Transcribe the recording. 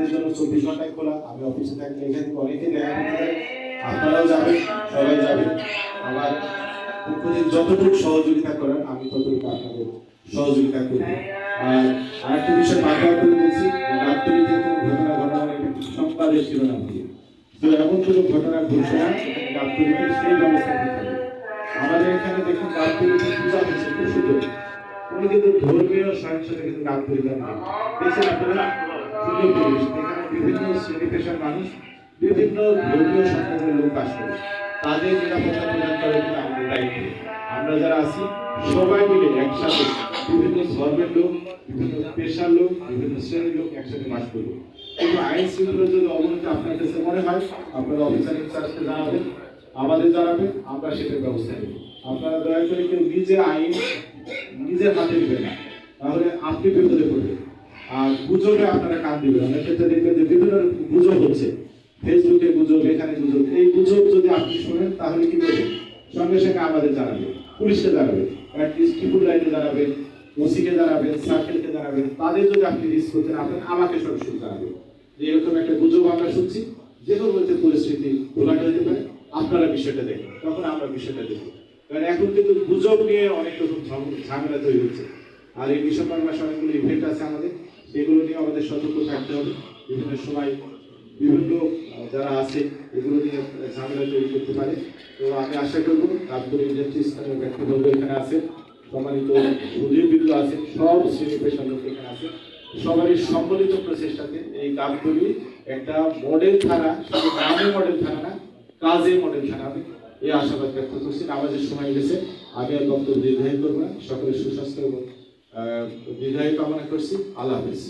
আপনাদের জন্য 24 ঘন্টায় খোলা। আমি অফিসে থাকলে এখান থেকে অনেকে দেখা করতে পারে, আপনারাও যাবেন, সবাই যাবেন। আমার পক্ষ থেকে যতটুকু সহযোগিতা করেন আমি ততটুকু আপনাদের সহযোগিতা করব। আর আরেকটা বিষয় বারবার করে বলছি, গাবতলীতে কোনো ঘটনা ঘটানো এটা সংবাদের শিরোনাম দিয়ে, তো এমন কোনো ঘটনা ঘটছে না গাবতলীতে, সেই ব্যবস্থা করতে হবে। আমাদের এখানে দেখুন গাবতলীতে পূজা হচ্ছে খুব সুন্দর, কোনো কিন্তু ধর্মীয় সহিংসতা কিন্তু গাবতলীতে নেই। দেখছেন আপনারা সুন্দর পরিবেশ, এখানে বিভিন্ন শ্রেণী পেশার মানুষ, বিভিন্ন ধর্মীয় সম্প্রদায়ের লোক বাস করে, তাদের নিরাপত্তা প্রদান করা কিন্তু আমাদের দায়িত্ব। আমরা যারা আছি সবাই মিলে একসাথে, বিভিন্ন ধর্মের লোক, বিভিন্ন পেশার লোক, বিভিন্ন শ্রেণীর লোক একসাথে বাস করবো। কিন্তু আইন শৃঙ্খলা যদি অবনতি আপনার কাছে মনে হয়, আপনারা অফিসার ইনচার্জকে জানাবেন, আমাদের জানাবেন, আমরা সেটার ব্যবস্থা নেব। আপনারা দয়া করে কেউ নিজের আইন নিজের হাতে নেবেন না, তাহলে আপনি বিপদে পড়বেন। আর গুজবে আপনারা কান দিবেন। অনেক ক্ষেত্রে দেখবেন যে বিভিন্ন গুজব হচ্ছে, ফেসবুকে গুজব, এখানে গুজব। এই গুজব যদি আপনি শোনেন তাহলে কি করবেন? সঙ্গে সঙ্গে আমাদের জানাবেন, পুলিশকে জানাবেন, ট্রিপল লাইনে জানাবেন, ওসিকে জানাবেন, সার্কেলকে জানাবেন। তাদের যদি আপনি রিস্ক করতে না পারেন, আমাকে সরাসরি জানাবেন যে এরকম একটা গুজব আমরা শুনছি, যে কোনো পরিস্থিতি ঘোলাটে হতে পারে, আপনারা বিষয়টা দেখেন, তখন আমরা বিষয়টা দেখব। কারণ এখন কিন্তু গুজব নিয়ে অনেক রকম ঝামেলা তৈরি হচ্ছে। আর এই ডিসেম্বর মাসে অনেকগুলো ইভেন্ট আছে আমাদের, সেগুলো নিয়ে আমাদের সতর্ক থাকতে হবে। বিভিন্ন সময় বিভিন্ন যারা আছে এগুলো নিয়ে ঝামেলা তৈরি করতে পারে। তো আমি আশা করবো গাবতলী ইন্ডাস্ট্রি স্থানীয় ব্যক্তিবর্গ এখানে আছে, সম্মানিত সুধীরবৃন্দ আছে, সব শ্রেণী পেশার লোক এখানে আছে, সবারই সম্মিলিত প্রচেষ্টাতে এই গাবতলী একটা মডেল থানা, শুধু নামে মডেল থানা না, কাজে মডেল থানা হবে, এই আশাবাদ ব্যক্ত করছি। আমাদের সময় গেছে, আমি আর বক্তব্য দীর্ঘায়ী করবো না। সকলের সুস্বাস্থ্য এবং দীর্ঘায়ু কামনা করছি। আল্লাহ হাফেজ।